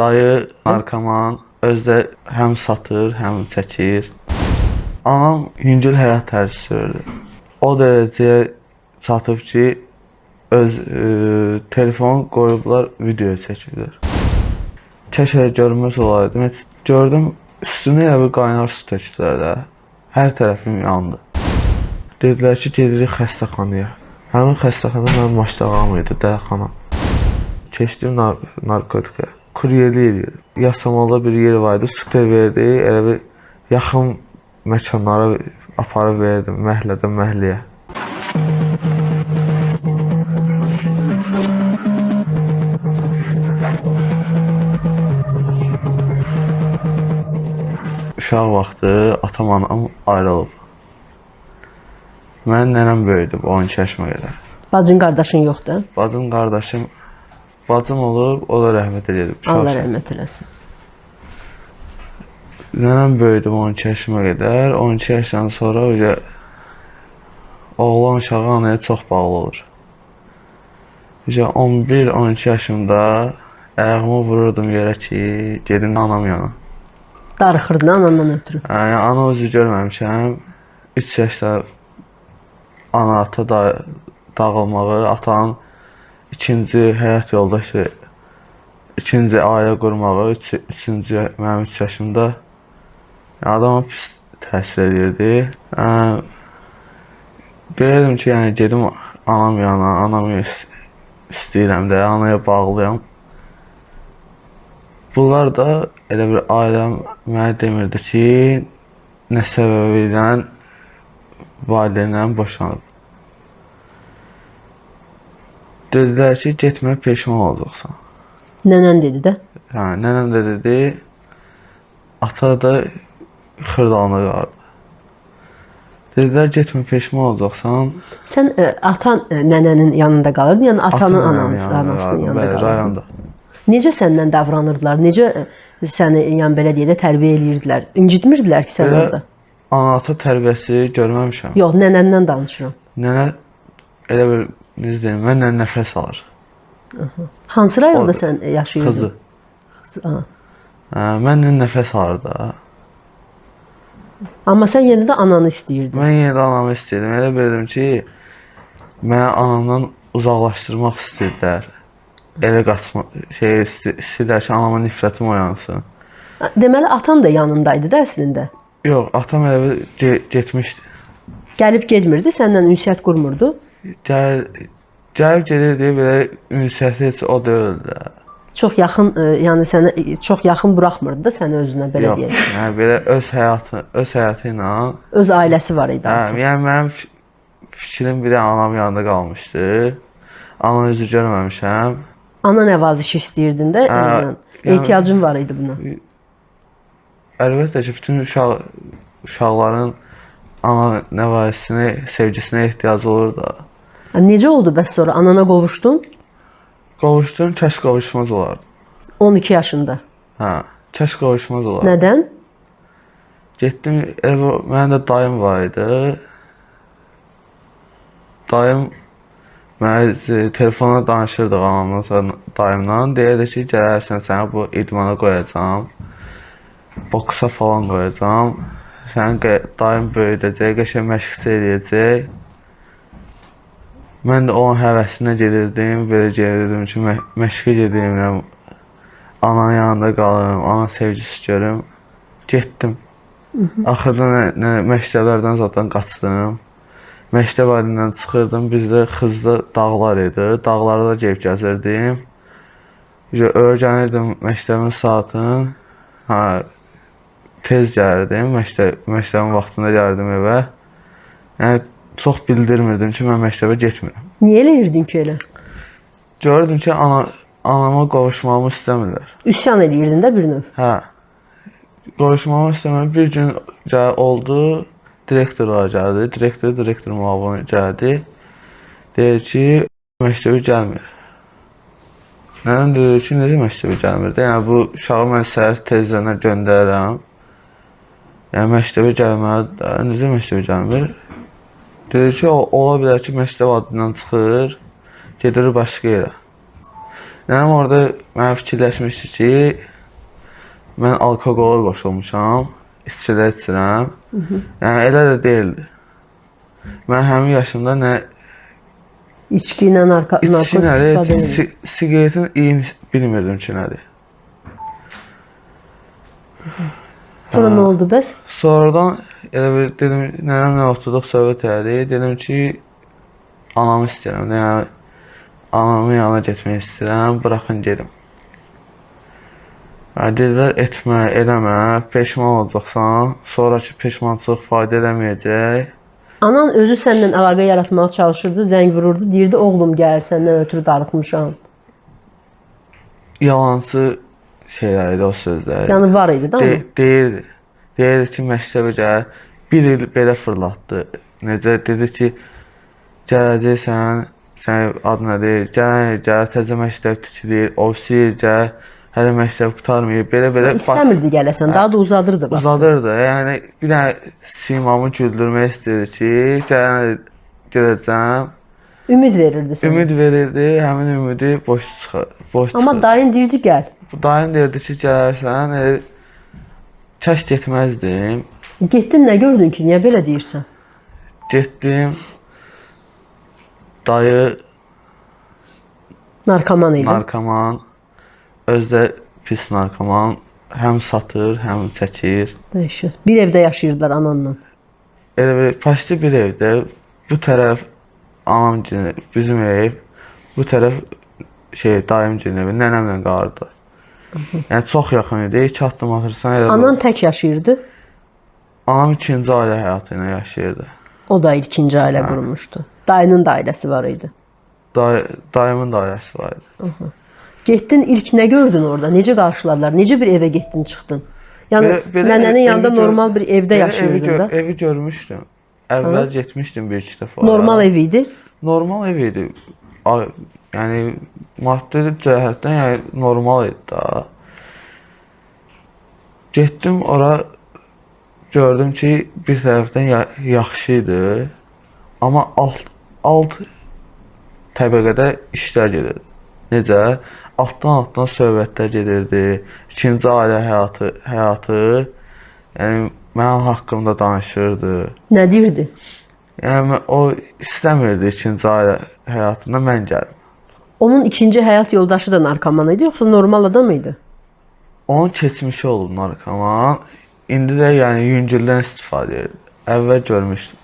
Dayı narkoman, özü də həm satır, həm çəkir. Anam yüngül həyat tərzi sürürdü. O dərəcəyə çatıb ki, öz telefon qoyublar, video çəkirlər. Kəşə görünməz olaydım. Heç gördüm, üstünə elə bir qaynar su tökdülər də. Hər tərəfim yandı. Dedilər ki, gedirik xəstəxanaya. Həmin xəstəxana mənim başdağım idi, dəyəxana. Keçdim narkotika. Kuryerlik edirdim. Yasamalda bir yer vardı, skuter verdi, elə bir yaxın məkanlara aparıb verdim, məhəllədən məhəlləyə. Uşaq vaxtı atam anam ayrılıb. Mənim nənəm böyüdü 12 yaşıma qədər. Bacın, qardaşın yoxdur? Bacım, qardaşım, bacım olub, o da rəhmət edib. Allah rəhmət eləsin. Nənəm böyüdüm 12 yaşıma qədər. 12 yaşdan sonra oğlan uşağı anaya çox bağlı olur. 11-12 yaşımda ayağımı vururdum yerə ki, gedim anam yana. Darıxırdın anandan ötürü. Yəni, ana özü görməmişəm. 3 yaşda ana ata dağılmağı, atanın ikinci həyat yoldaşı, ikinci ailə qurmağı, üçüncü mənim 3 yaşımda adama pis təsir edirdi. Görürüm ki, yəni gedim anam yana, anamı istəyirəm də, anaya bağlıyam. Bunlar da elə bir ailəm mənə demirdi ki, nə səbəbi ilə valideynlərim boşanıb. Dedilər ki, getməyə peşman olacaqsan. Nənən dedi də? Yəni, nənəm də dedi, ata da xırdalanı qaldı. Dedilər, getmə peşman olacaqsan. Sən atan nənənin yanında qalırdın, yəni atanın anasının yanında qalırdın. Rayonda. Necə səndən davranırdılar? Necə səni, yəni belə deyə də tərbiyə eləyirdilər? İncitmirdilər ki, sən orada? Ana-ata tərbiyəsi görməmişəm. Yox, nənəndən danışıram. Nənə elə bir, necə deyim, mənlə nəfəs alır. Hansı rayonda sən yaşayırdın? Qızı. Mənlə nəfəs alır da. Amma sən yenə də ananı istəyirdin. Mən yenə də anamı istəyirdim. Elə bildim ki, mənə anamdan uzaqlaşdırmaq istəyirlər. Elə qaçmaq, istəyirlər ki, anama nifrətim oyansın. Deməli, atan da yanındaydı da əslində. Yox, atam elə bir getmişdi. Gəlib getmirdi, səndən ünsiyyət qurmurdu. Gəlib gedirdi, belə ünsiyyəti heç o deyildi. Çox yaxın, yəni sənə çox yaxın buraxmırdı da səni özünə, belə deyək. Yox, yəni belə öz həyatı ilə. Öz ailəsi var idi artıq. Yəni mənim fikrim bir də anam yanında qalmışdı. Ana özü görməmişəm. Ana nəvazişi istəyirdin də, ehtiyacın var idi buna. Əlbəttə ki, bütün uşaqların ana nəvazisine, sevgisinə ehtiyacı olur da. Necə oldu bəs sonra? Anana qovuşdun? Qovuşdum, kəş qovuşmaz olardı. 12 yaşında. Hə, kəş qovuşmaz olardı. Nədən? Getdim, mənim də dayım var idi. Dayım mənə telefonla danışırdıq anamla, sonra dayımla. Deyirdi ki, gələrsən səni bu idmana qoyacağam. Boksa falan qoyacağam. Sənin dayım böyüdəcək, qəşəng məşqçi eləyəcək. Mən də onun həvəsinə gedirdim, belə gedirdim ki, məşqə gedirəm, ananın yanında qalım, ana sevgisi görüm. Getdim. Axırda məktəblərdən zaten qaçdım. Məktəb alindən çıxırdım, bizdə Xızda dağlar idi, dağlarda gedib gəzirdim. Öyrənirdim məktəbin saatını, tez gəlirdim, məktəbin vaxtında gəlirdim evə. Yəni, çox bildirmirdim ki, mən məktəbə getmirəm. Niyə eləyirdin ki elə? Gördüm ki, anama qovuşmamı istəmirlər. Üsyan eləyirdin də bir növ. Hə, qovuşmamı istəmirlər. Bir gün oldu, direktorlar gəldi, direktor müavini gəldi. Deyir ki, məktəbə gəlmir. Nənəm deyir ki, necə məktəbə gəlmir? Yəni, bu uşağı mən səhər tezlərinə göndərirəm. Yəni, məktəbə gəlməlidir, necə məktəbə gəlmir? Deyir ki, ola bilər ki, məktəb adından çıxır, gedir başqa yerə. Nənəm orada mənə fikirləşmişdi ki, mən alkoqola qoşulmuşam, içkilər içirəm. Yəni elə də deyildi. Mən həmin yaşımda nə İçki ilə narkotik içki istifadə nədir, edir. siqaretin iyini bilmirdim ki nədir. Sonra nə oldu bəs? Sonradan elə bir dedim, nənəmlə oturduq, söhbət elədik. Dedim ki, anamı istəyirəm. Yəni anamın yanına getmək istəyirəm, buraxın gedim. Yəni, dedilər, etmə, eləmə, peşman olacaqsan, sonraki peşmançılıq fayda eləməyəcək. Anan özü səndən əlaqə yaratmağa çalışırdı, zəng vururdu, deyirdi, oğlum gəl, səndən ötürü darıxmışam. Yalancı şeylər idi o sözlər. Yəni var idi da onun. Deyirdi. Deyirdi ki, məktəbə gəl. Bir il belə fırlatdı. Necə dedi ki, gələcəksən, sənin adın nədir? Gəl, təzə məktəb tikilir, ofisir, gəl. Hələ məktəb qurtarmayıb. Belə İstəmirdi gələsən, daha da uzadırdı vaxtı. uzadırdı. Yəni bir dənə simamı güldürmək istəyirdi ki, gələcəm. Ümid verirdi sənə. Ümid verirdi, həmin ümidi boş çıxır. Amma dayın deyirdi gəl. Dayım deyirdi ki, gələrsən, kəş getməzdim. Getdin, nə gördün ki, niyə belə deyirsən? Getdim, dayı Narkoman idi. narkoman, özdə pis narkoman, həm satır, həm çəkir. Dəhşət. Bir evdə yaşayırdılar ananla. Elə bir başlı bir evdə, bu tərəf anam günü, bizim ev, bu tərəf dayım günü evi, nənəmlə qalırdı. Yəni çox yaxın idi, 2 addım atırsan elə Anan tək yaşayırdı. Anam ikinci ailə həyatı ilə yaşayırdı. O da ikinci ailə qurmuşdu. Dayının da ailəsi var idi. Dayımın da ailəsi var idi. Getdin, ilk nə gördün orada? Necə qarşıladılar? Necə bir evə getdin, çıxdın? Yəni Belə nənənin yanında evi normal bir evdə yaşayırdın da. Evi görmüşdüm. Əvvəl getmişdim bir-iki dəfə. Normal ev idi. Normal ev idi. Yəni maddi cəhətdən yəni normal idi da. Getdim ora, gördüm ki, bir tərəfdən yaxşı idi. Amma alt təbəqədə işlər gedirdi. Necə? Altdan söhbətlər gedirdi. İkinci ailə həyatı yəni mənim haqqımda danışırdı. Nə deyirdi? Yəni o istəmirdi ikinci ailə həyatında mən gəlim. Onun ikinci həyat yoldaşı da narkoman idi, yoxsa normal adam idi? Onun keçmişi olub narkoman. İndi də yəni yüngüldən istifadə edir. Əvvəl görmüşdüm.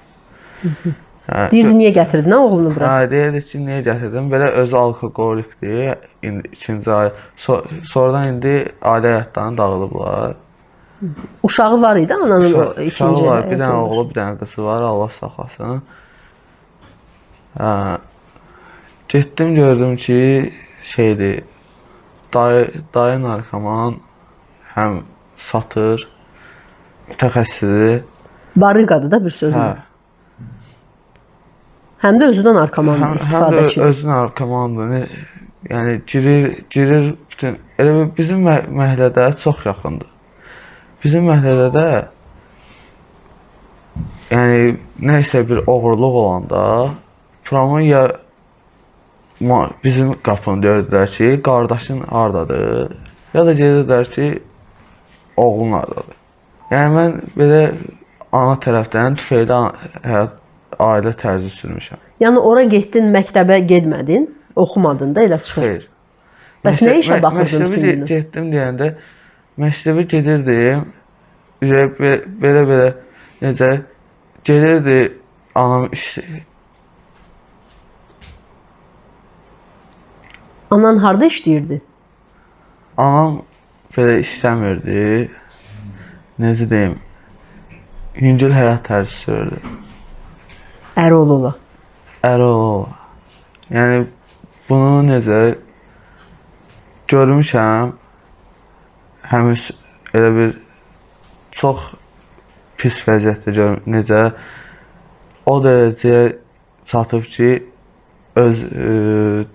Deyirdi, niyə gətirdin ha oğlunu bura? Deyirdi ki, niyə gətirdim? Belə özü alkoqolikdir. İndi ikinci ailə. Sonradan indi ailə həyatlarını dağılıblar. Uşağı var idi ananın o ikinci Uşağı var, bir həyat dənə yoldaşı. oğlu, bir dənə qızı var, Allah saxlasın. Getdim gördüm ki, dayı narkoman, həm satır, mütəxəssisdir. Barıqadır da bir sözlə. Həm də özü də narkoman Həm də istifadəçi. özü narkomandır. Yəni girir bütün elə bizim məhəllədə çox yaxındır. Bizim məhəllədə yəni nəsə bir oğurluq olanda promoya bizim qapını döydülər ki, qardaşın hardadır? Ya da gedirlər ki, oğlun hardadır? Yəni mən belə ana tərəfdən tüfeyli ailə tərzi sürmüşəm. Yəni ora getdin, məktəbə getmədin, oxumadın da elə çıxır. Xeyr. Bəs nə işə baxırdın bütün günü? Getdim deyəndə məktəbə gedirdim. Belə necə gedirdi anam Anan harda işləyirdi? Anam belə işləmirdi. Necə deyim? Yüngül həyat tərzi sürürdü. Əroğlu. Əroğlu. Yəni bunu necə görmüşəm. Həmin elə bir çox pis vəziyyətdə necə o dərəcəyə çatıb ki, öz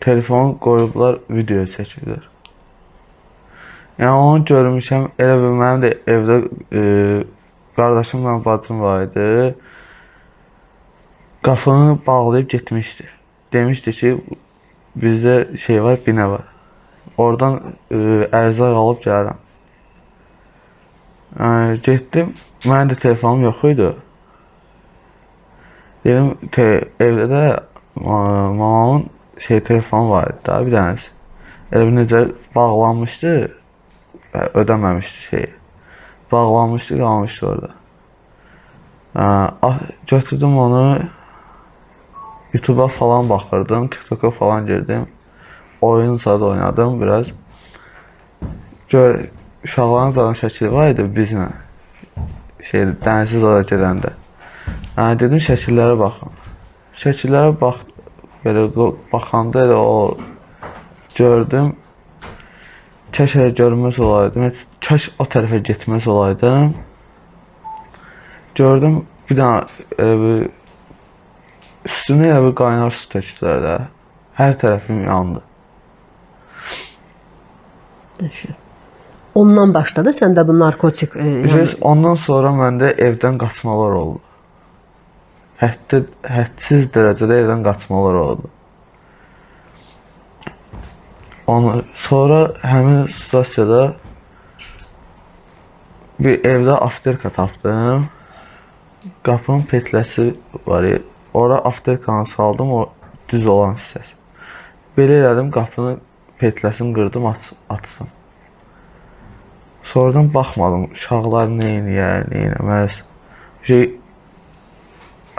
telefon qoyublar, video çəkirlər. Yəni onu görmüşəm, elə bir mənim də evdə qardaşımla bacım var idi. Qapını bağlayıb getmişdi. Demişdi ki, bizdə var, binə var. oradan ərzaq alıb gəlirəm. Getdim, mənim də telefonum yox idi. Dedim evdə də mamamın telefonu var idi da, bir dənəsi. Elə bir necə bağlanmışdı, ödəməmişdi şeyi. Bağlanmışdı, qalmışdı orada. Götürdüm onu, YouTube'a falan baxırdım, TikTok'a falan girdim. Oyun zaten oynadım biraz. Uşaqların zaten şəkili var idi bizlə. Dənsiz oda gedəndə. Dedim şəkillərə baxın. Şəkillərə belə baxanda elə o gördüm. Kaş elə görməz olaydım. Kaş o tərəfə getməz olaydım. Gördüm bir dənə üstünə elə bir qaynar su tökdülər də. Hər tərəfim yandı. Ondan başladı səndə bu narkotik Ondan sonra məndə evdən qaçmalar oldu. Hədsiz dərəcədə evdən qaçmalar oldu. Sonra həmin situasiyada bir evdə afterka tapdım. Qapının petləsi var. Ora afterkanı saldım, o düz olan hissəsi. Belə elədim, qapının petləsini qırdım, açsın. Sonradan baxmadım, uşaqlar neynəməz.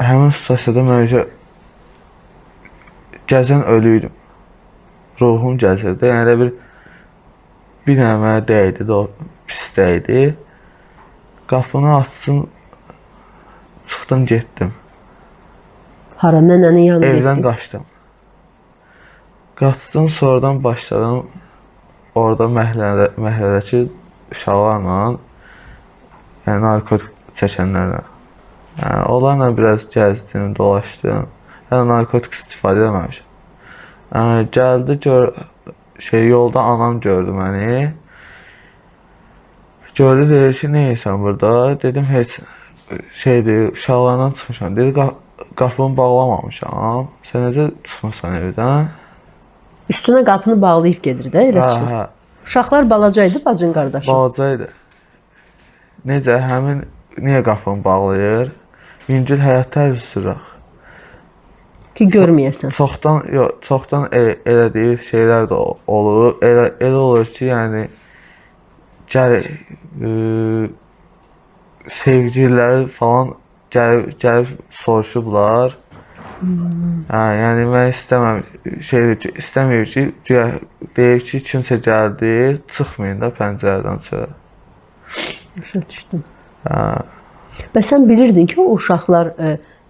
Həmin situasiyada mən gəzən ölüydüm. Ruhum gəzirdi. Yəni elə bir dənə mənə dəydi də o pis dəydi. Qapını açsın, çıxdım, getdim. Hara, nənənin yanına getdin? Evdən qaçdım. Qaçdım, sonradan başladım orada məhəllədəki uşaqlarla, yəni narkotik çəkənlərlə. Onlarla biraz gəzdim, dolaşdım. Yəni narkotik istifadə eləməmişəm. Gəldi, yolda anam gördü məni. Gördü, dedi ki, neysən burada? Dedim, heç uşaqlarla çıxmışam. Dedi, qapını bağlamamışam. Sən necə çıxmışsan evdən? Üstünə qapını bağlayıb gedir də, elə çıxır. Uşaqlar balacaydı, bacın qardaşım? Balacaydı. Necə, niyə qapını bağlayır? Yüngül həyat tərzi sürək. Ki, görməyəsən. Çoxdan elədiyi şeylər də olur. Elə olur ki, yəni, sevgililəri falan gəlib soruşublar. Yəni, mən istəmir ki, deyir ki, kimsə gəldi, çıxmayın da pəncərədən çölə. Başa düşdüm. Və sən bilirdin ki, o uşaqlar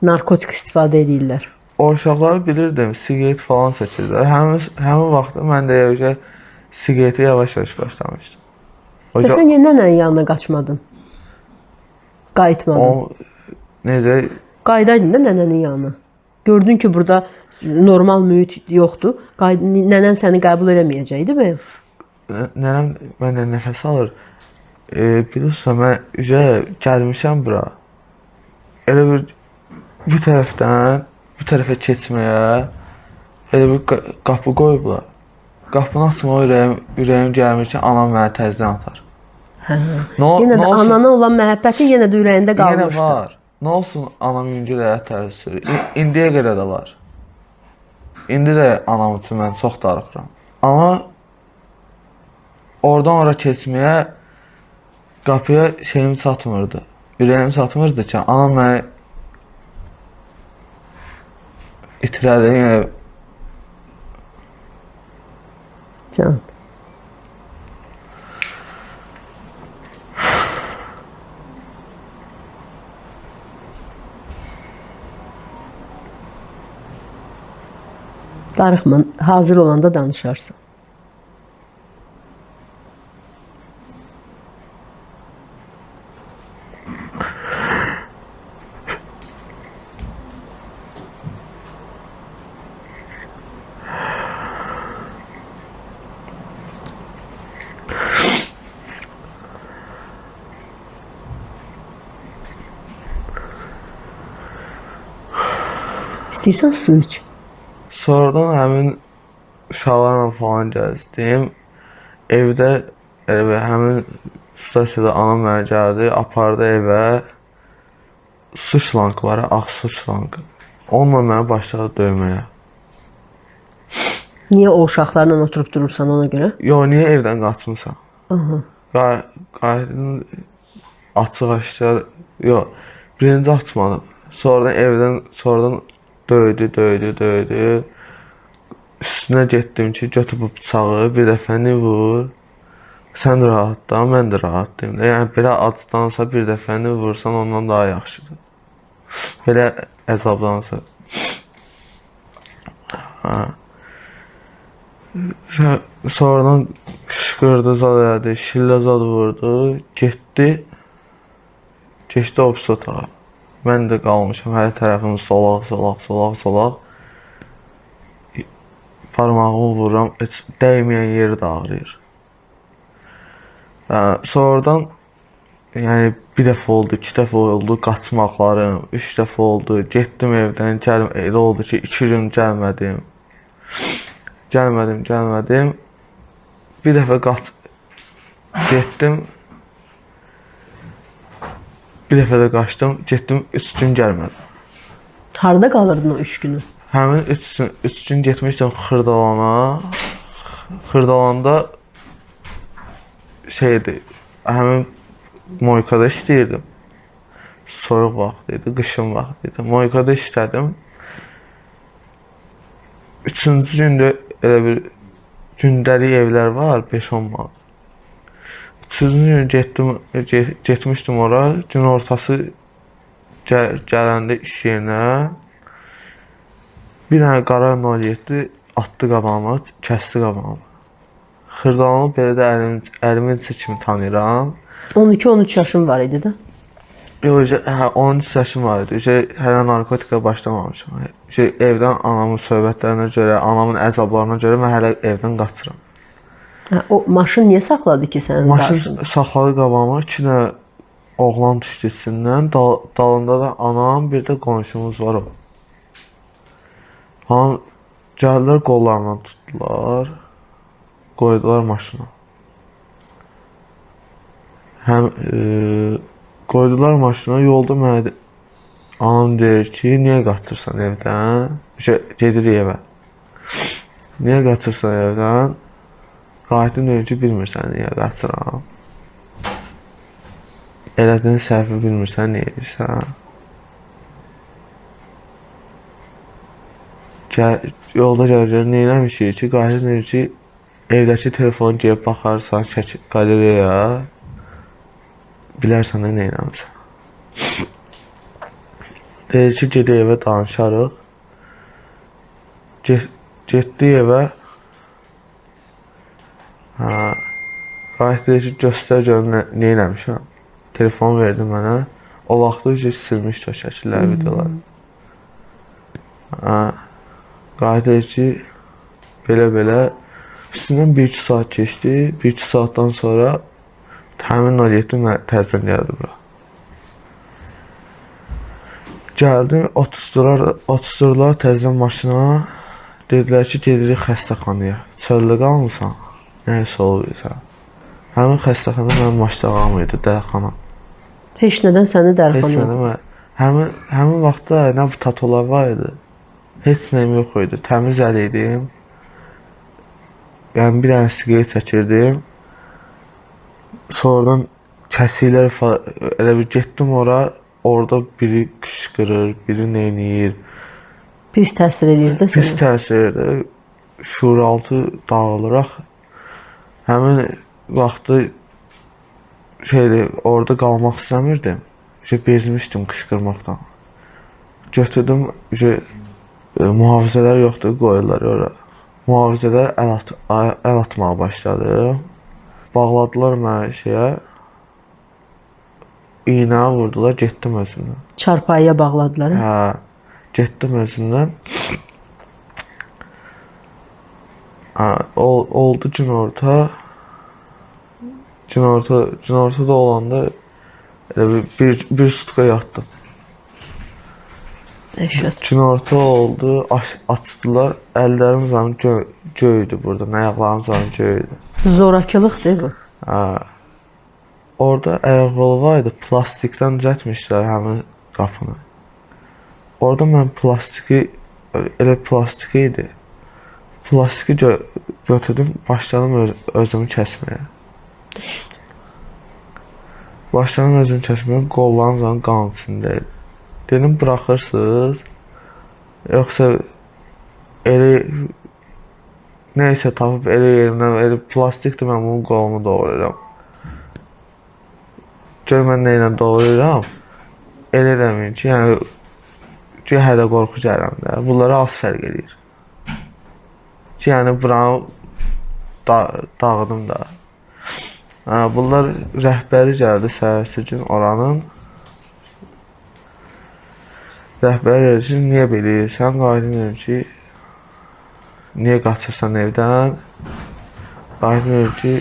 narkotik istifadə edirlər? O uşaqları bilirdim, siqaret falan çəkirlər. Həmin vaxtda mən də siqareti yavaş-yavaş başlamışdım. Və sən niyə nənənin yanına qaçmadın? Qayıtmadın? Necə? Qayıdaydın da nənənin yanına. Gördün ki, burada normal mühit yoxdur. Nənən səni qəbul eləməyəcəkdi mi? Nənəm məndən nəfəs alır. Bilirsən, mən gəlmişəm bura. Elə bu tərəfdən bu tərəfə keçməyə elə bir qapı qoyublar. Qapını açmağa ürəyim gəlmir ki, anam məni təzdən atar. Yenə də anana olan məhəbbətin yenə də ürəyində qalmışdı. Yenə var. Nə olsun anam yüngül həyat tərzi sürür. İndiyə qədər də var. İndi də anam üçün mən çox darıxıram. Amma oradan ora keçməyə qapıya şeyim çatmırdı. Ürəyim çatmırdı ki, anam məni itirədi. Can. Darıxma, hazır olanda danışarsın. İstəyirsən su iç. Sonradan həmin uşaqlarla falan gəzdim. evdə həmin stasiyada anam mənə gəldi, apardı evə. Su şlankı var, ağ su şlankı. Onunla məni başladı döyməyə. Niyə o uşaqlarla oturub durursan ona görə? Yo, niyə evdən qaçmısan? Aha. Qayıdın açıq-aşkar. Yo, birinci açmadım. Sonradan döydü. Üstünə getdim ki, götür bu bıçağı, bir dəfəni vur. Sən rahatdan, mən də rahatdım. Yəni belə acdansa bir dəfəni vursan ondan daha yaxşıdır. Belə əzablansa. Sonradan qışqırdı, zad elədi, şillə zad vurdu, getdi o pis otağa. Mən də qalmışam, hər tərəfim solaq. Parmağımı vururam, heç dəyməyən yeri də ağrıyır. Sonradan yəni bir dəfə oldu, 2 dəfə oldu qaçmaqlarım, 3 dəfə oldu. Getdim evdən, elə oldu ki, 2 gün gəlmədim. Bir dəfə getdim. Bir dəfə də qaçdım, getdim 3 gün gəlmədim. Harda qalırdın o 3 günü? Həmin 3 gün getmişdim Xırdalana. Xırdalanda həmin Moykada işləyirdim. Soyuq vaxt idi, qışın vaxt idi. Moykada işlədim. 3-cü gündə elə bir gündəlik evlər var, 5-10 manat. 3-cü gün getmişdim ora, gün ortası gələndə iş yerinə bir dənə qara 07 atdı qabağıma, kəsdi qabağıma. Xırdalanı belə də əlimin içi kimi tanıyıram. 12-13 yaşım var idi də. Yox, 13 yaşım var idi. Hələ narkotika başlamamışam. Evdən anamın söhbətlərinə görə, anamın əzablarına görə mən hələ evdən qaçıram. O maşın niyə saxladı ki sənin qarşında? Maşın saxladı qabağıma, 2 dənə oğlan düşdü içindən. Dalında da anam, bir də qonşumuz var o. Gəldilər qollarından tutdular, qoydular maşına. Qoydular maşına, yolda mənə anam deyir ki, niyə qaçırsan evdən? Gedirik evə. Niyə qaçırsan evdən? Qayıtım deyir ki, bilmirsən niyə qaçıram. Elədiyin səhvi bilmirsən, niyə edirsən? Yolda gəlir, neyləmişik ki, qayıtım deyir ki, evdəki telefonu gəlib baxarsan, qaleriyaya, bilərsən də neyləmişsən. Deyir ki, gedək evə danışarıq. Getdi evə. Qayıt deyir ki, göstər görüm neyləmişəm. Telefon verdi mənə. O vaxtı silmişdi o şəkillər, videolar. Qayıt deyir ki, belə üstündən 1-2 saat keçdi. 1-2 saatdan sonra həmin 07 təzədən gəldi bura. Gəldi, oturdular təzədən maşına. Dedilər ki, gedirik xəstəxanaya. Çöldə qalmısan? Nəyəsə olursan. Həmin xəstəxana mənim maçdağım idi, dərxana. Heç nədən səni dərxanaya? Həmin vaxtda nə bu tatolar var idi. Heç nəyim yox idi. Təmiz əl idim. Yəni bir dənə siqaret çəkirdim. Sonradan kəsiklər elə bir getdim ora. Orada biri qışqırır, biri neyniyir. Pis təsir edirdi sənə? Pis təsir edirdi. Şuuraltı dağılıraq. Həmin vaxtı orada qalmaq istəmirdim. Bezmişdim qışqırmaqdan. Götürdüm, mühafizələr yoxdur, qoyurlar ora. Mühafizələr əl atmağa başladı. Bağladılar mənə iğnə vurdular, getdim özümdən. Çarpayıya bağladılar? Hə, getdim özümdən. Oldu günorta. Günortada olanda bir sutka yatdım. Dəhşət. Günorta oldu, açdılar. Əllərim zaman göydü burada, ayaqlarım zaman göydü. Zorakılıqdır bu. Ha. Orada ayaqyolu var idi, plastikdən düzəltmişlər həmin qapını. Orada mən plastiki, elə plastiki idi. Plastiki götürdüm, başladım özümü kəsməyə. Başladım özümü kəsməyə, qollarım zaman qan içindəydi. Dedim, bırakırsınız, yoxsa elə neysə tapıb elə yerimdən, elə plastikdir, mən bunun qolumu doğrayıram. Gör mən nə ilə doğrayıram, elə eləməyin ki, yəni ki, hələ qorxu gələm də, bunlara az fərq edir. Ki, yəni buranı dağıdım da. Bunlar rəhbəri gəldi səhərsi gün oranın. Rəhbəri dedi ki, niyə belə edirsən? Qayıdım dedim ki, niyə qaçırsan evdən? Qayıdım dedim ki,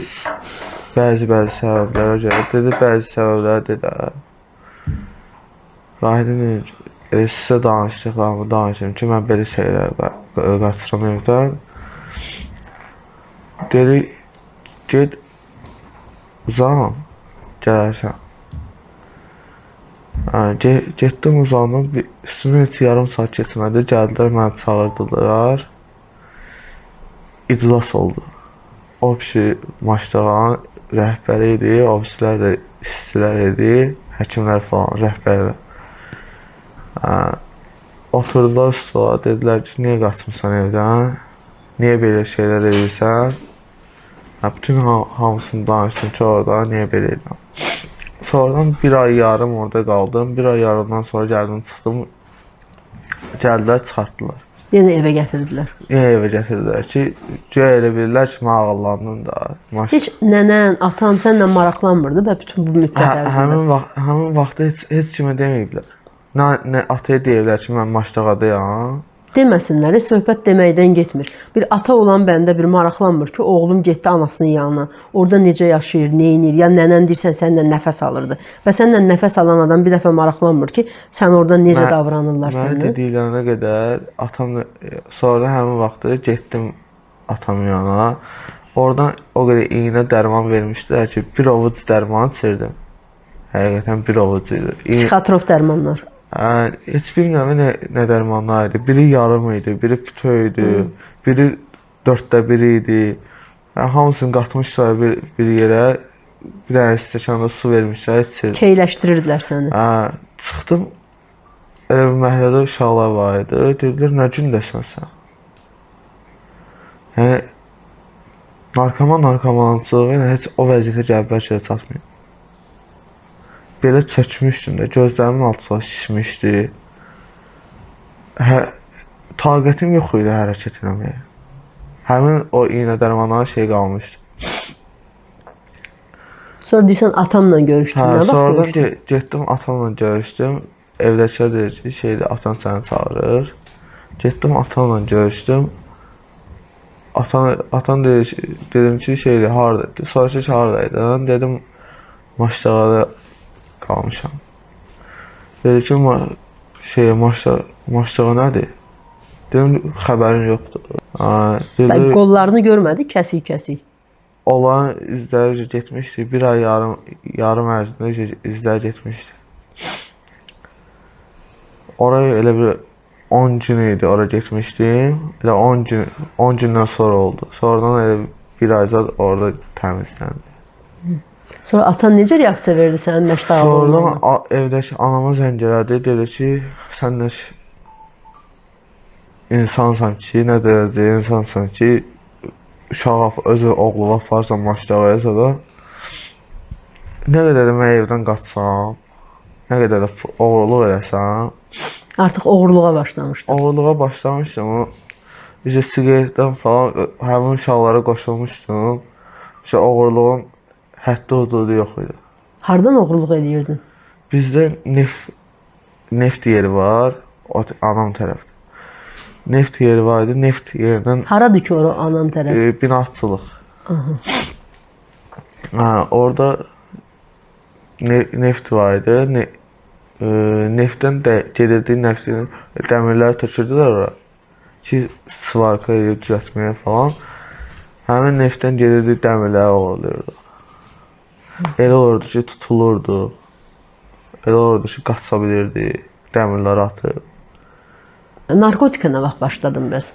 bəzi səbəblərə görə. Dedi, bəzi səbəblər dedi. Qayıdım dedim ki, sizə danışdıqlarımı danışayım ki, mən belə şeylər qaçıram evdən. Dedi, get, uzanam, gələrsən. Getdim, uzandım, üstümə heç yarım saat keçmədi, gəldilər, məni çağırdılar. İclas oldu. O kişi maçdağın rəhbəri idi, ofislər də işçilər idi, həkimlər falan, rəhbərlər. Oturdular stola, dedilər ki, niyə qaçmısan evdən? Niyə belə şeylər edirsən? Bütün hamısını danışdım ki, orada niyə belə edirəm. Sonradan bir ay yarım orada qaldım. Bir ay yarımdan sonra gəldim, çıxdım. Gəldilər, çıxartdılar. Yenə evə gətirdilər. Yenə evə gətirdilər ki, güya elə bilirlər ki, mən ağıllandım da. Heç nənən, atan sənlə maraqlanmırdı və bütün bu müddət ərzində? Həmin vaxtda heç kimə deməyiblər. Nə ataya deyirlər ki, mən maçdağadayam. Deməsinlər, söhbət deməkdən getmir. Bir ata olan bəndə bir maraqlanmır ki, oğlum getdi anasının yanına. Orada necə yaşayır, nə edir? Ya nənən deyirsən səndən nəfəs alırdı. Və səndən nəfəs alan adam bir dəfə maraqlanmır ki, sən orada necə davranırlar sənə? Mən dediklərinə qədər atam sonra həmin vaxtı getdim atamın yanına. Oradan o qədər iynə dərman vermişdilər ki, bir ovuc dərman içirdim. Həqiqətən bir ovuc idi. Psixotrop dərmanlar. Heç bilmirəm nə dərmanlar idi. Biri yarım idi, biri bütöv idi, biri 1/4 idi. Hamısını qatmışlar bir yerə. Bir dənə stəkanda su vermişlər, içirdim. Keyləşdirirdilər səni. Çıxdım. Elə bir məhəllədə uşaqlar var idi. Dedilər, nə gündəsən sən? Yəni, narkomançılığı heç o vəziyyətə gəlib bəlkə də çatmayıb. Belə çəkmişdim də, gözlərimin altına şişmişdi. Taqətim yox idi hərəkət eləməyə. Həmin o iynə dərmanlara şey qalmışdı. Sonra deyirsən atamla görüşdün, nə vaxt Sonradan görüşdün? getdim atamla görüşdüm. Evdəkilər deyir ki, atan səni çağırır. Getdim atamla görüşdüm. Atan dedim ki, haradaydın? Soruşdu ki, haradaydın? Dedim, maçdağada qalmışam. Dedi ki, maçdağı nədir? Dedim, xəbərin yoxdur. Qollarını görmədi, kəsik-kəsik. Olan izləri getmişdi. Bir ay yarım ərzində izlər getmişdi. Oraya elə bir 10 gün idi, oraya getmişdim. Elə 10 gündən sonra oldu. Sonradan elə bir ayda orada təmizləndi. Sonra atan necə reaksiya verdi sənin məşdağlı olmağına? Sonradan evdəki anama zəng elədi. Dedi ki, sən də insansan ki, nə dərəcəyə insansan ki, uşağı özü oğlu aparsan maçdağaya da nə qədər də mən evdən qaçsam, nə qədər də oğurluq eləsəm, Artıq oğurluğa başlamışdın. oğurluğa başlamışdım. İşte sigaretdən falan həmin uşaqlara qoşulmuşdum. İşte oğurluğun həddi hududu yox idi. Hardan oğurluq edirdin? Bizdə neft yeri var, anam tərəfdə. Neft yeri var idi, neft yerindən Haradır ki ora anan tərəf? binatçılıq. Orada neft var idi. neftdən də gedirdi, nəfsini dəmirləri tökürdülər ora ki, svarka edib düzəltməyə falan. Həmin neftdən gedirdi, dəmirləri oğurlayırdı. Elə olurdu ki, tutulurdu. Elə olurdu ki, qaça bilirdi, dəmirləri atıb. Narkotika nə vaxt başladın bəs?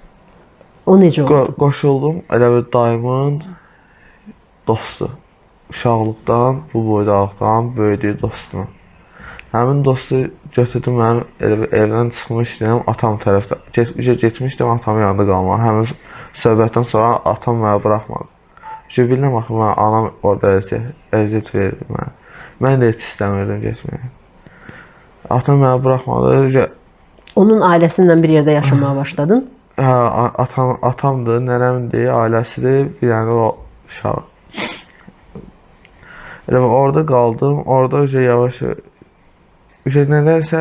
O necə oldu? Qoşuldum elə bir dayımın dostu. Uşaqlıqdan, bu boydaqdan böyüdüyü dostuna. Həmin dostu götürdüm, mənim elə bir evdən çıxmışdım, atam tərəfdə. Getmişdim atamın yanında qalmağa. Həmin söhbətdən sonra atam məni buraxmadı. Bilirəm axı, anam orada əziyyət verirdi mənə. Mən də heç istəmirdim getməyə. Atam məni buraxmadı. Onun ailəsinlə bir yerdə yaşamağa başladın? Atamdır, nənəmdir, ailəsidir, bir dənə o uşaq. Elə orada qaldım, orada yavaş nədənsə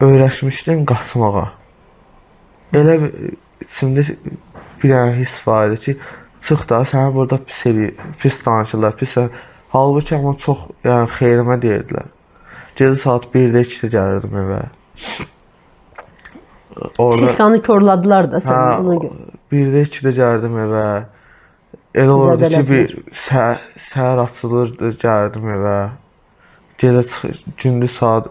öyrəşmişdim qaçmağa. Elə içimdə bir dənə hiss var idi ki, çıx da, sənə burada pis danışırlar, pis. Halbuki amma çox xeyrimə deyirdilər. Gecə saat 1-də 2-də gəlirdim evə. Psixanı korladılar da səni ona görə. 1-də 2-də gəlirdim evə. Elə olurdu ki, bir səhər açılırdı, gəlirdim evə. Gecə gündüz saat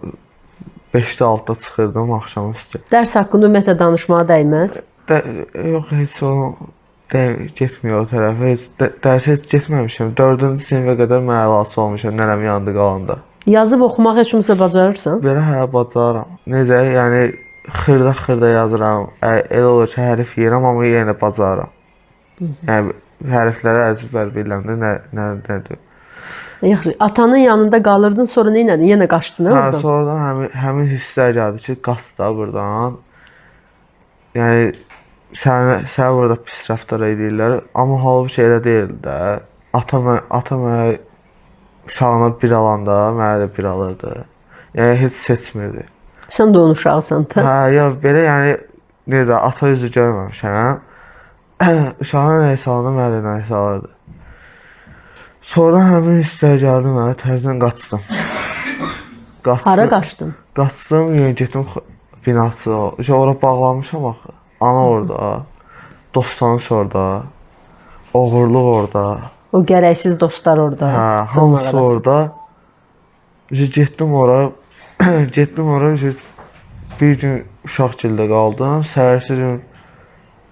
5-də 6-da çıxırdım axşamüstü. Dərs haqqında ümumiyyətlə danışmağa dəyməz? Yox, heç o getmiyor o tərəfə. Dərsə heç getməmişəm. 4-cü sinifə qədər məlumatçı olmuşam nənəmin yanında qalanda. Yazıb oxumaq heç kimsə bacarırsan? Belə bacararam. Necə? Yəni xırda yazıram. Elə olur ki, hərf yeyirəm, amma yenə bacararam. Yəni hərfləri əzbər bilirəm də nədir. Yaxşı, atanın yanında qalırdın, sonra nə etdin? Yenə qaçdın oradan? Sonradan həmin hisslər gəldi ki, qaç da burdan. Yəni sənə burada pis rəftar edirlər, amma halbuki elə deyil də. Ata mənə uşağına bir alanda, mənə də bir alırdı. Yəni heç seçmirdi. Sən də onun uşağısan da. Yox, belə yəni necə ata üzü görməmişəm. Uşağına nəyisə alanda mənə də nəyisə alırdı. Sonra həmin hisslər gəldi mənə, təzədən qaçdım. Hara qaçdın? Qaçdım, yenə getdim binası. Ora bağlanmışam axı. Ana orada, dostanış orada, oğurluq orada. O gərəksiz dostlar orada. Hamısı orada. Getdim ora, bir gün uşaqgildə qaldım. Səhərsi gün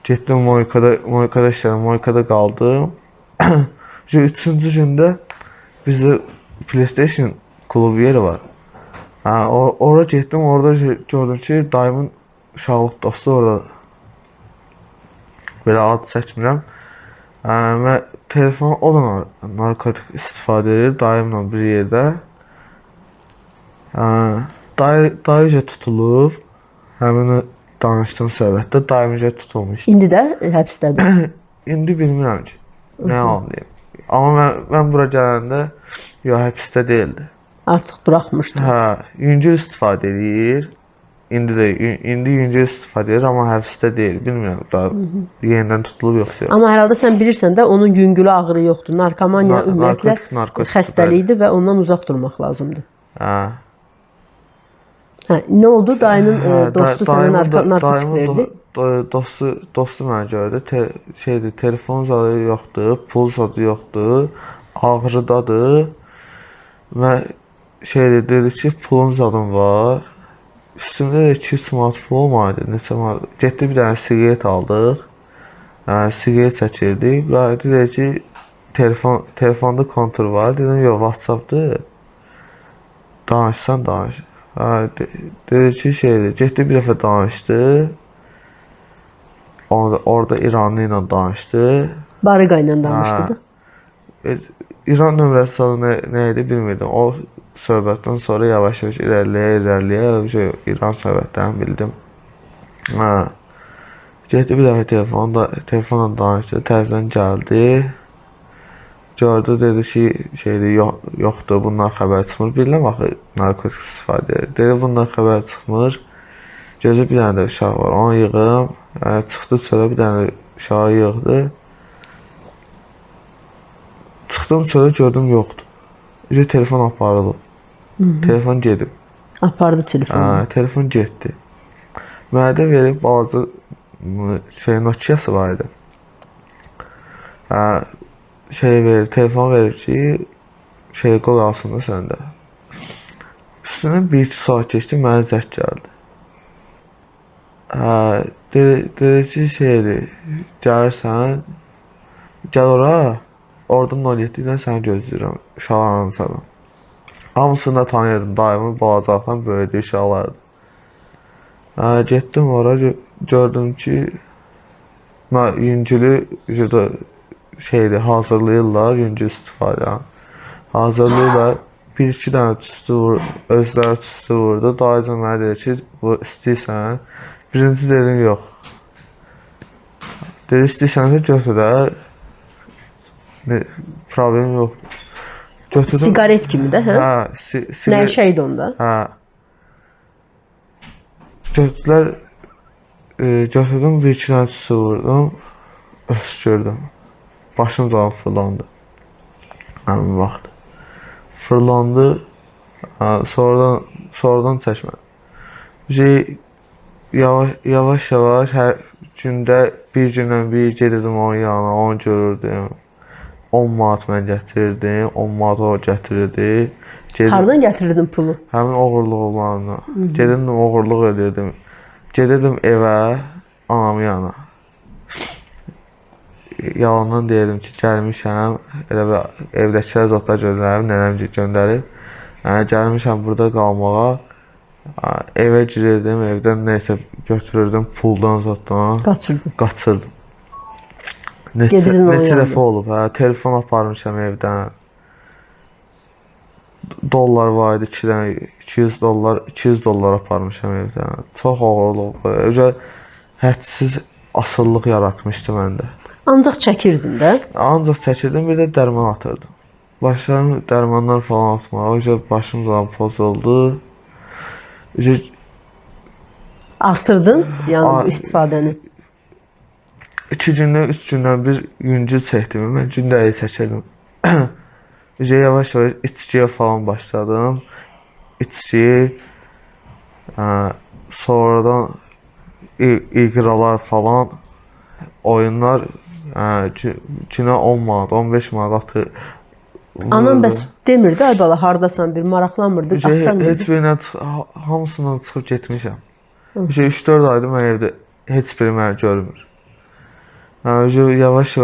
getdim Moykada işlədim, Moykada qaldım. Üçüncü gündə bizdə PlayStation klubu yeri var. Ora getdim, orada gördüm ki, dayımın uşaqlıq dostu orada. Belə ad çəkmirəm. Və telefon o da narkotik istifadə edir dayımla bir yerdə. Dayı tutulub. Həmin danışdığım söhbətdə dayım tutulmuş. İndi də həbsdədir. İndi bilmirəm ki, nə anlayayım. Amma mən bura gələndə həbsdə deyildi. Artıq buraxmışdı. Yüngül istifadə edir. İndi yüngül istifadə edir, amma həbsdə deyil. Bilmirəm, daha yenidən tutulub yoxsa yox. Amma hər halda sən bilirsən də onun yüngülü ağrı yoxdur. Narkomaniya ümumiyyətlə xəstəlikdir və ondan uzaq durmaq lazımdır. Nə oldu? Dayının dostu sənə narkotik verdi? Dostu mənə gördü. Telefon zadı yoxdur, pul zadı yoxdur, ağrıdadır. Və dedi ki, pulun zadım var. Üstümdə də 200 manat pul olmaydı. Neçə manat? Getdi bir dənə siqaret aldıq. Siqaret çəkirdik. Və dedi ki, telefonda kontur var. Dedim, yox, WhatsApp'dır. Danışsan danış. Dedi ki, getdi bir dəfə danışdı. Orada İranlı ilə danışdı. Barıqa ilə danışdı da. İran nömrəsi nə idi bilmirdim. O söhbətdən sonra yavaş-yavaş irəliləyə İran söhbətlərini bildim. Getdi bir dəfə telefonla danışdı, təzədən gəldi. Gördü, dedi ki, yoxdur, bundan xəbər çıxmır. Bilirəm axı, narkotik istifadə edir. Dedi, bundan xəbər çıxmır. Gözü bir dənə də uşaq var, onu yığım. Çıxdı çölə, bir dənə uşağı yığdı. Çıxdım çölə, gördüm, yoxdur. Telefon aparılıb. Telefon gedib. Apardı telefonu. Telefon getdi. Mənə də verib balaca Nokia'sı var idi. Telefon verir ki, qoy alsın da səndə. Üstündən 1-2 saat keçdi, mənə zəng gəldi. Dedi ki, gəlirsən, gəl ora, orada 07 ilə səni gözləyirəm, uşaqlarla sana. Hamısını da tanıyırdım, dayımın balacaqdan böyüdüyü uşaqlardı. Getdim ora, gördüm ki, yüngülü hazırlayırlar, yüngül istifadə. Hazırlayırlar, 1-2 dənə tüstü özləri tüstü vurdu. Dayıcım mənə dedi ki, bu istəyirsən. Birinci dedim, yox. Dedi, istəyirsənsə götür də. Problem yox. Götürdüm. Sigaret kimi də, hə? Nə şeydi onda? Götürdüm, 1-2 dənə tüstü vurdum. Öskürdüm. Başım canım fırlandı. Həmin vaxt. Fırlandı. Sonradan çəkmədim. Yavaş hər gündə bir gündən bir gedirdim onun yanına, onu görürdüm. 10 manat mən gətirirdim, 10 manat o gətirirdi. Hardan gətirirdin pulu? Həmin oğurluqlarına. Gedirdim, oğurluq edirdim. Gedirdim evə, anamın yanına. Yalandan deyirdim ki, gəlmişəm, elə bir evdəkilər zətlər göndərib, nənəm göndərib. Gəlmişəm burada qalmağa. Evə girirdim, evdən neysə götürürdüm, puldan zatdan. Qaçırdım. Neçə dəfə olub, telefon aparmışam evdən. Dollar var idi, 2 dənə 200 dollar aparmışam evdən. Çox oğurluq. Hədsiz asıllıq yaratmışdı məndə. Ancaq çəkirdin də? Ancaq çəkirdim, bir də dərman atırdım. Başladım dərmanlar falan atmağa, başım zaman pozuldu. Artırdın yəni bu istifadəni? 2 gündən, 3 gündən bir yüngül çəkdim, mən gündəlik çəkirdim. Yavaş içkiyə falan başladım. İçki, sonradan iqralar falan, oyunlar, günə 10 manat, 15 manat atır. Anam bəs demirdi, ay bala, hardasan, bir maraqlanmırdı, axtarmırdı. Heç birindən, hamısından çıxıb getmişəm. 3-4 aydır mən evdə, heç biri məni görmür. Yavaş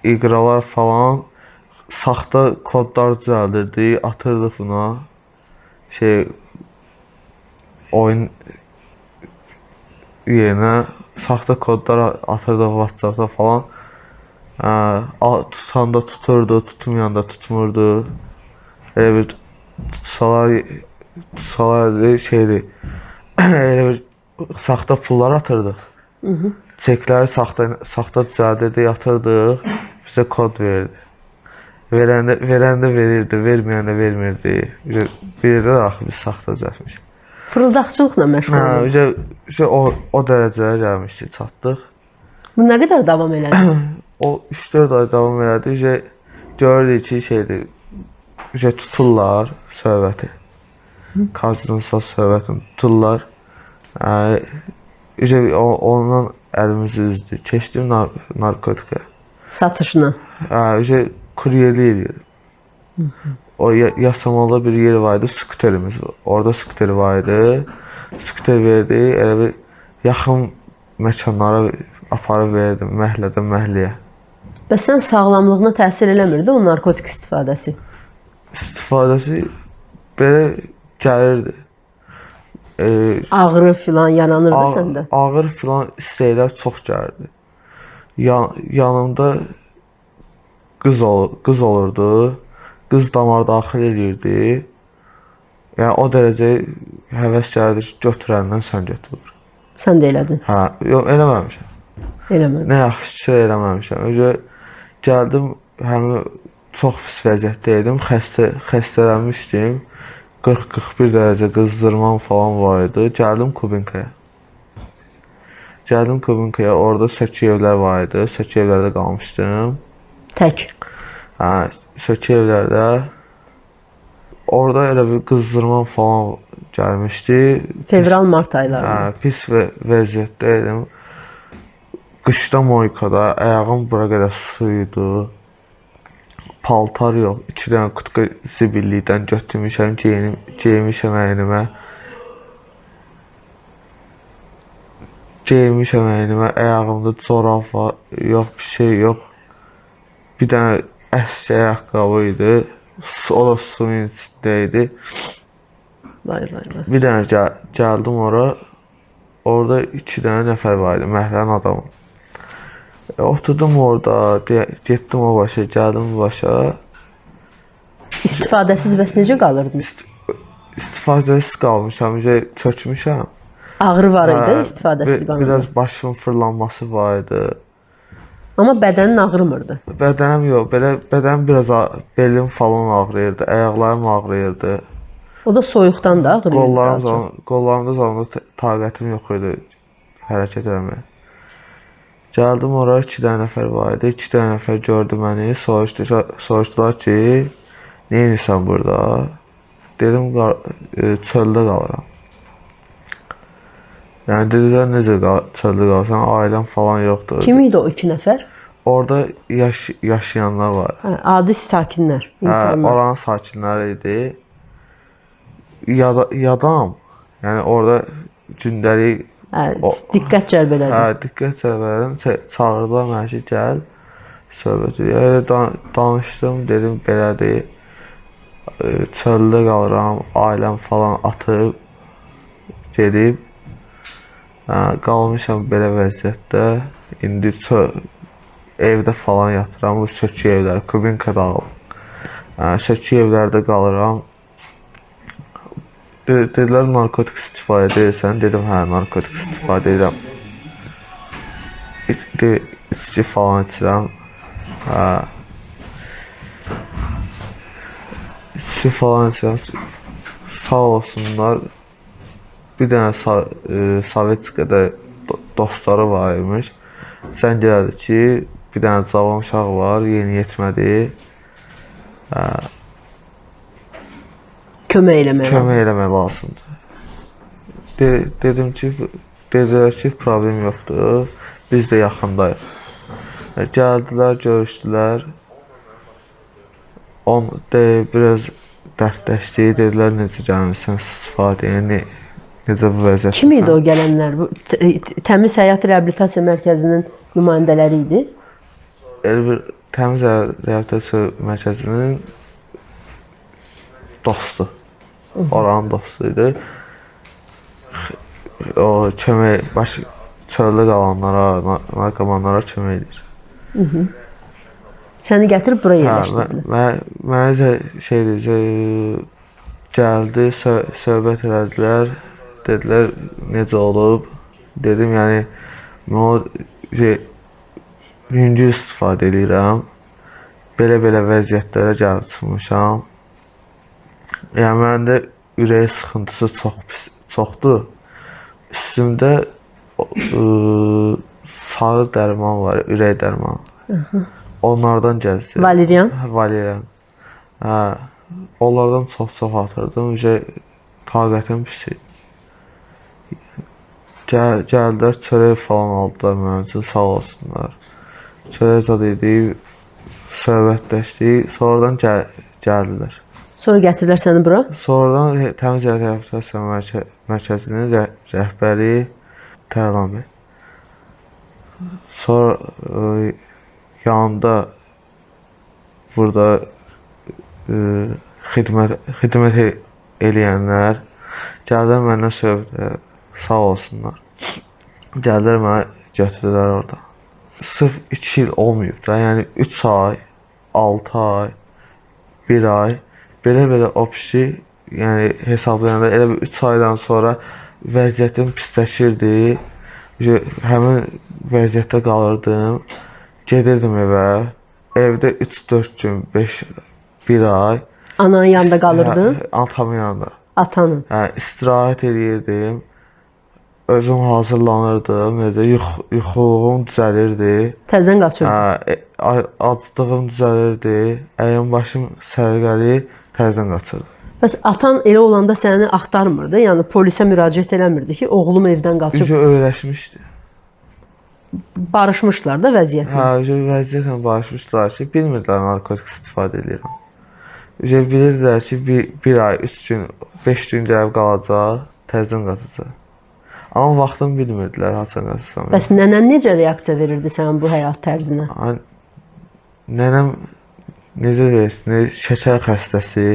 iqralar falan, saxta kodlar düzəldirdi, atırdıq buna. Oyun yerinə saxta kodlar atırdıq WhatsAppda falan. Tutanda tuturdu, tutmayanda tutmurdu. Elə bir tutsalar elə bir saxta pullar atırdıq. Çekləri saxta düzəldirdi, yatırdıq. Bizə kod verirdi. Verəndə verirdi, verməyəndə vermirdi. Biri də axı biz saxta düzəltmişik. Fırıldaqçılıqla məşğul olmuş. O dərəcəyə gəlmişdi, çatdıq. Bu nə qədər davam elədi? O 3-4 ay davam elədi. Gördük ki, tuturlar söhbəti. Kazinosa söhbətini tuturlar. Ondan əlimizi üzdü. Keçdim narkotika. Satışına. Kuryerlik edirdim. O Yasamalda bir yer vardı, skuterimiz. Orada skuter vardı. Skuter verdi, elə bir yaxın məkanlara aparıb verdim, məhəllədən məhəlləyə. Bəs sən sağlamlığına təsir eləmirdi o narkotik istifadəsi? İstifadəsi belə gəlirdi. Ağrı filan yaranırdı səndə? Ağrı filan istəklər çox gəlirdi. Yanımda qız olurdu. Qız damar daxil edirdi. Yəni o dərəcə həvəs gəlirdi ki, götürəndən sən götür. Sən də elədin? Yox, eləməmişəm. Eləmədin. Nə yaxşı ki, eləməmişəm. Gəldim, həmin çox pis vəziyyətdə idim. Xəstələnmişdim. 40-41 dərəcə qızdırmam falan var idi. Gəldim Kubinkaya. Orada sökü evlər var idi. Sökü evlərdə qalmışdım. Tək? Sökü evlərdə. Orada elə bir qızdırma falan gəlmişdi. Fevral-mart aylarında. Pis vəziyyətdə idim. Qışda moykada, ayağım bura qədər su idi. Paltar yox, 2 dənə qutqu zibillikdən götürmüşəm, geymişəm əynimə. Ayağımda corab var, yox bir şey yox. Bir dənə əski ayaqqabı idi. O da suyun içində idi. Vay. Bir dənə gəldim ora. Orada 2 dənə nəfər var idi, məhrəm adamı. Oturdum orada, getdim o başa, gəldim bu başa. İstifadəsiz bəs necə qalırdınız? İstifadəsiz qalmışam, çökmüşəm. Ağrı var idi, istifadəsiz qalırdı. Biraz başımın fırlanması var idi. Amma bədənin ağrımırdı. Bədənim yox, bədənim biraz belim falan ağrıyırdı, ayaqlarım ağrıyırdı. O da soyuqdan da ağrıyırdı. Qollarımda zamanında taqətim yox idi hərəkət etməyə. Gəldim ora, 2 dənə nəfər var idi. 2 dənə nəfər gördü məni, soruşdular ki, nə edirsən burada? Dedim, çöldə qalıram. Yəni dedilər, necə çöldə qalırsan, ailəm falan yoxdur. Kim idi o 2 nəfər? Orada yaşayanlar var. Adi sakinlər, insanlar. Oranın sakinləri idi. Yadam, yəni orada gündəlik Diqqət cəlb elədi. Diqqət cəlb elədim. Çağırdılar mənə ki, gəl, söhbət edir. Danışdım, dedim, belədir. Çöldə qalıram, ailəm falan atıb, gedib. Qalmışam belə vəziyyətdə. İndi evdə falan yatıram, bu sökü evlər, kubinka dağılıb. Sökü evlərdə qalıram. Dedilər, narkotik istifadə edirsən. Dedim, hə, narkotik istifadə edirəm. İçki falan içirəm. İçki falan içirəm. Sağ olsunlar. Bir dənə Sovetskada dostları var imiş. Sən gəldi ki, bir dənə cavan uşaq var, yeni yetmədi. Kömək eləmək lazımdır. Dedim ki, dedilər ki, problem yoxdur, biz də yaxındayıq. Gəldilər, görüşdülər. Biraz dərdləşdi, dedilər, necə gəlmişsən istifadəyə, necə bu vəziyyətdə? Kim idi o gələnlər? Təmiz Həyat Reabilitasiya Mərkəzinin nümayəndələri idi? Elə bir Təmiz Həyat Reabilitasiya Mərkəzinin dostu. Oranın dostu idi. O kömək, çöldə qalanlara, narkomanlara kömək edir. Səni gətirib buraya yerləşdirdilər. Mənə gəldi, söhbət elədilər. Dedilər, necə olub? Dedim, yəni, yüngül istifadə edirəm. Belə vəziyyətlərə gəlib çıxmışam. Yəni, məndə ürək sıxıntısı çoxdur. Üstümdə sarı dərman var, ürək dərmanı. Onlardan gəzdim. Valerian. Onlardan çox atırdım. Taqətim pis idi. Gəldilər, çörək falan aldılar mənim üçün, sağ olsunlar. Çörək zad edib, söhbətləşdik, sonradan gəldilər. Sonra gətirdilər səni bura? Sonradan Təmiz Həyat Reabilitasiya Mərkəzinin rəhbəri Tərlan bəy. Sonra yanında burada xidmət eləyənlər gəldilər məndən söhbət, sağ olsunlar. Gəldilər mənə götürdülər orada. Sırf 2 il olmayıb da, yəni 3 ay, 6 ay, 1 ay belə opsi, yəni hesablayanda elə bir 3 aydan sonra vəziyyətim pisləşirdi. Həmin vəziyyətdə qalırdım. Gedirdim evə. Evdə 3-4 gün, 1 ay. Ananın yanında qalırdın? Atamın yanında. Atanın? İstirahət edirdim. Özüm hazırlanırdım. Yuxuluğum düzəlirdi. Təzən qaçırdı? Aclığım düzəlirdi. Əyim başım sərgəli təzən qaçırdı. Bəs atan elə olanda səni axtarmırdı? Yəni polisə müraciət eləmirdi ki, oğlum evdən qaçıb. Üzü öyrəşmişdi. Barışmışlar da vəziyyətlə. Hə, üzü vəziyyətlə barışmışlar ki, bilmirdilər narkotik istifadə edirəm. Üzü bilirdilər ki, bir ay, 3 gün, 5 gün gəlib qalacaq, təzdən qaçacaq. Amma vaxtını bilmirdilər haçan qaçacaq. Bəs nənən necə reaksiya verirdi sənin bu həyat tərzinə? Nənəm necə versin, şəkər xəstəsi,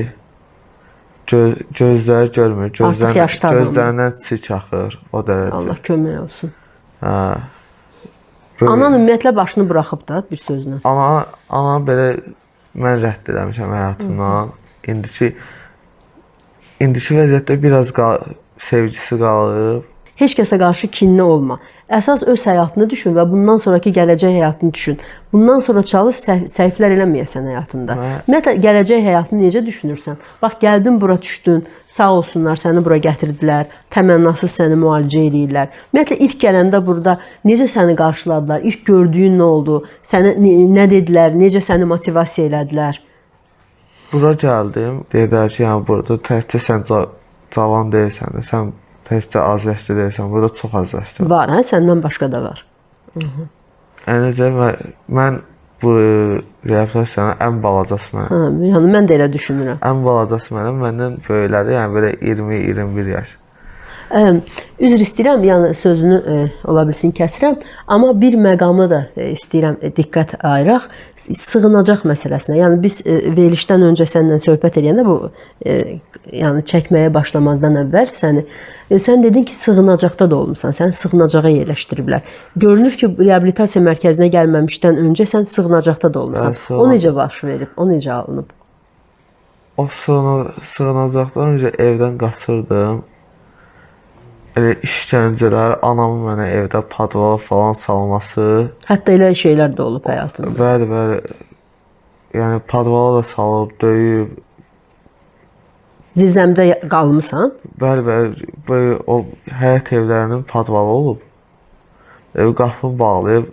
gözləri görmür, gözlərindən çik axır, o dərəcə. Allah kömək olsun. Hə. Anan ümumiyyətlə başını buraxıb da, bir sözlə. Ana belə mən rədd eləmişəm həyatımdan. İndiki vəziyyətdə biraz sevgisi qalıb. Heç kəsə qarşı kinli olma. Əsas öz həyatını düşün və bundan sonraki gələcək həyatını düşün. Bundan sonra çalış səhvlər eləməyəsən həyatında. Ümumiyyətlə, gələcək həyatını necə düşünürsən? Bax, gəldin bura düşdün, sağ olsunlar səni bura gətirdilər, təmənnasız səni müalicə eləyirlər. Ümumiyyətlə, ilk gələndə burada necə səni qarşıladılar? İlk gördüyün nə oldu? Sənə nə dedilər? Necə səni motivasiya elədilər? Bura gəldim, dedilər ki, yəni burada təkcə sən cavan deyilsən də, sən təkcə az yaşlı deyilsən, burada çox az yaşlı var. Hə, səndən başqa da var. Ənəcə, mən bu reabilitasiyanın ən balacası mənəm. Hə, yəni mən də elə düşünürəm. Ən balacası mənəm, məndən böyükləri, yəni belə 20-21 yaş. Üzr istəyirəm, yəni sözünü ola bilsin kəsirəm, amma bir məqamı da istəyirəm diqqət ayıraq. Sığınacaq məsələsinə. Yəni biz verilişdən öncə səninlə söhbət edəndə bu yəni çəkməyə başlamazdan əvvəl sən dedin ki, sığınacaqda da olmusan. Səni sığınacağa yerləşdiriblər. Görünür ki, reabilitasiya mərkəzinə gəlməmişdən öncə sən sığınacaqda da olmusan. O necə baş verib? O necə alınıb? O sığınacaqdan öncə evdən qaçırdım. Elə işgəncələr, anamın mənə evdə padvala falan salması. Hətta elə şeylər də olub həyatında. Bəli, bəli. Yəni padvala da salıb, döyüb. Zirzəmidə qalmısan? Bəli, bəli. O həyət evlərinin padvalı olub. Qapını bağlayıb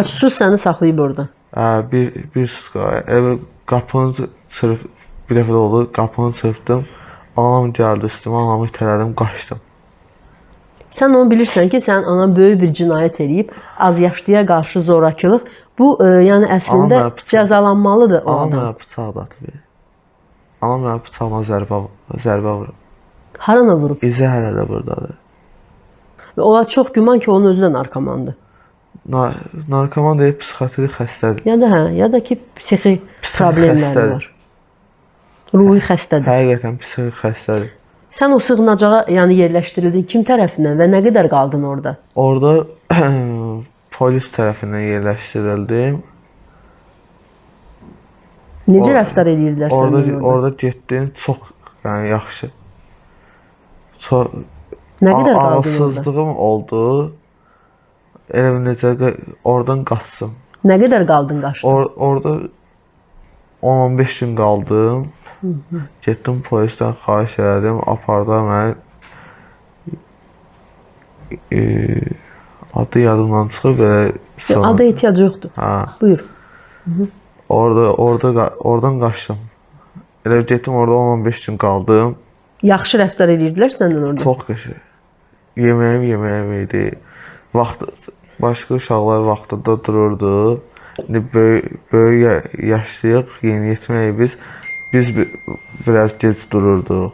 Susuz səni saxlayıb orada. Bir suska. Qapını çırp, bir dəfə də oldu, qapını çırpdım. Anam gəldi üstümə, anamı itələdim, qaçdım. Sən onu bilirsən ki, sən anan böyük bir cinayət eləyib, az yaşlıya qarşı zorakılıq. Bu, yəni əslində cəzalanmalıdır o adam. Anam mənə bıçaq da atıb. Anam mənə bıçaqla zərbə vurub. Harana vurub? İzi hələ də buradadır. Və ola çox güman ki, onun özü də narkomandır. Narkoman deyib, psixatrik xəstədir. Ya da ki, psixi problemləri var. Ruhi xəstədir. Həqiqətən psixik xəstədir. Sən o sığınacağa yəni yerləşdirildin kim tərəfindən və nə qədər qaldın orada? Orada polis tərəfindən yerləşdirildim. Necə rəftar edirdilər səndən orada? Orada getdim, çox yəni yaxşı. Nə qədər qaldın orada? Ağılsızlığım oldu. Elə necə oradan qaçdım. Nə qədər qaldın qaçdın? Orada 10-15 gün qaldım. Getdim polisdən xahiş elədim, apardı məni. Adı yadımdan çıxıb belə. Adı ehtiyac yoxdur. Buyur. Oradan qaçdım. Elə getdim orada 10-15 gün qaldım. Yaxşı rəftar edirdilər səndən orada? Çox qəşəng. Yeməyim idi. Başqa uşaqlar vaxtında dururdu. Böyük yaşlıyıq, yeniyetməyik biz. Biz biraz gec dururduq.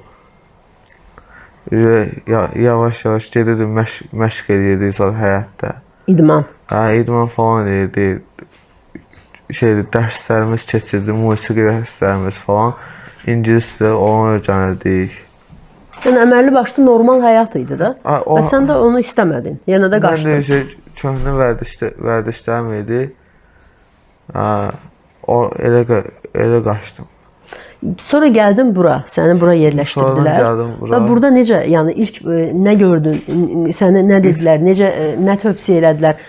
Yavaş-yavaş gedirdim, məşq edirdik həyatda. İdman. İdman falan edirdik. Dərslərimiz keçirdi, musiqi dərslərimiz falan. İngilis də onu öyrənirdik. Yəni əməlli başlı normal həyat idi da. Və sən də onu istəmədin. Yenə də qaçdın. Mən də köhnə vərdişlərim idi. Elə qaçdım. Sonra gəldin bura, səni bura yerləşdirdilər. Və burada necə, yəni ilk nə gördün, sənə nə dedilər, nə tövsiyə elədilər,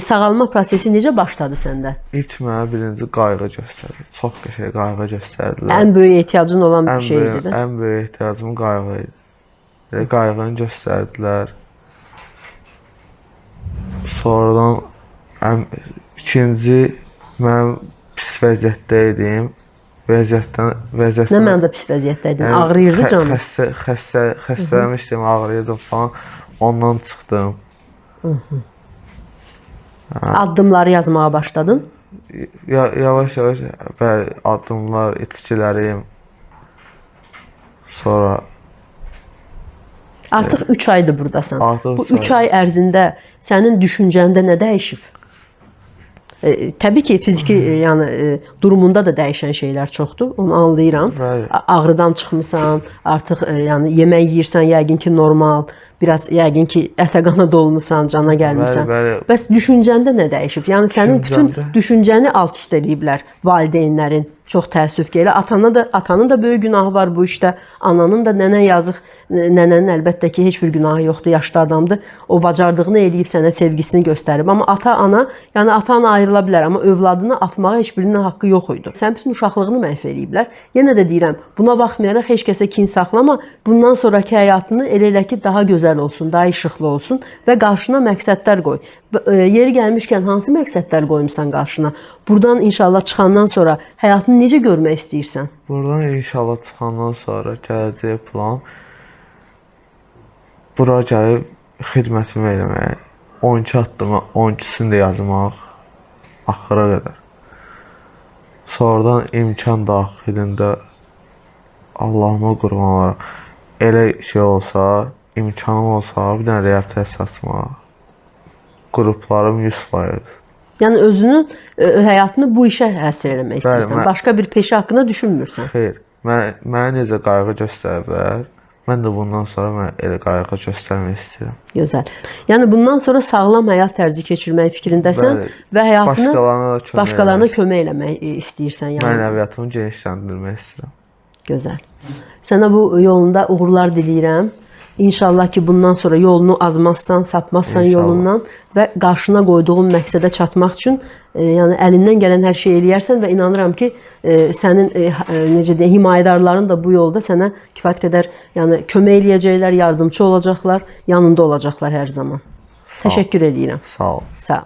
sağalma prosesi necə başladı səndə? İlk mənə birinci qayğı göstərdi, çox qəşəng qayğı göstərdilər. Ən böyük ehtiyacın olan bir şey idi. Ən böyük ehtiyacım qayğı idi. Qayğını göstərdilər. Sonradan ikinci, mən pis vəziyyətdə idim. vəziyyətdən Nə mənada pis vəziyyətdəydin? Ağrıyırdı canım. Xəstələmişdim, ağrıyırdım falan. Ondan çıxdım. Addımları yazmağa başladın. Yavaş-yavaş bəli, addımlar, itkilərim. Sonra Artıq 3 aydır burdasan. Artıq Bu üç 3 ay ərzində sənin düşüncəndə nə dəyişib? Təbii ki, fiziki yəni durumunda da dəyişən şeylər çoxdur. Onu anlayıram. Bəli. Ağrıdan çıxmısan, artıq yəni yemək yeyirsən, yəqin ki normal, biraz yəqin ki ətə qana dolmusan, cana gəlmisən. Bəli, bəli. Bəs düşüncəndə nə dəyişib? Yəni sənin bütün Düşüncəmdə- düşüncəni alt-üst eləyiblər valideynlərin. Çox təəssüf ki, elə atanın da böyük günahı var bu işdə. Ananın da nənən yazıq, nənənin əlbəttə ki heç bir günahı yoxdur, yaşlı adamdır. O bacardığını eləyib sənə sevgisini göstərib. Amma ata-ana, yəni ata-ana ayrıla bilər, amma övladını atmağa heç birinin haqqı yox idi. Sən bütün uşaqlığını məhv eləyiblər. Yenə də deyirəm, buna baxmayaraq heç kəsə kin saxlama. Bundan sonrakı həyatını elə ki daha gözəl olsun, daha işıqlı olsun və qarşına məqsədlər qoy. Yeri gəlmişkən hansı məqsədlər qoymusan qarşına? Buradan inşallah çıxandan sonra həyatını necə görmək istəyirsən? buradan inşallah çıxandan sonra gələcək plan bura gəlib xidmətimi eləmək, 12 addıma 12-sini də yazmaq axıra qədər. Sonradan imkan daxilində Allahıma qurban olaraq elə şey olsa, imkanım olsa bir dənə reabilitasiya açmaq. Qruplarım 100%. Yəni özünü, həyatını bu işə həsr eləmək istəyirsən. mən- Başqa bir peşə haqqında düşünmürsən. Xeyr, mənə necə qayğı göstəriblər, mən də bundan sonra mən elə qayğı göstərmək istəyirəm. Gözəl. Yəni bundan sonra sağlam həyat tərzi keçirmək fikrindəsən Bəli. və həyatını Başqalarına da kömək kömək eləmək istəyirsən. Yəni mənəviyyatımı genişləndirmək istəyirəm. gözəl. Sənə bu yolunda uğurlar diləyirəm. İnşallah ki bundan sonra yolunu azmazsan, sapmazsan İnşallah. yolundan və qarşına qoyduğun məqsədə çatmaq üçün yəni əlindən gələn hər şeyi eləyərsən və inanıram ki sənin necə deyim, himayədarların da bu yolda sənə kifayət qədər yəni kömək eləyəcəklər, yardımçı olacaqlar, yanında olacaqlar hər zaman. Təşəkkür edirəm. Sağ ol. Sağ ol.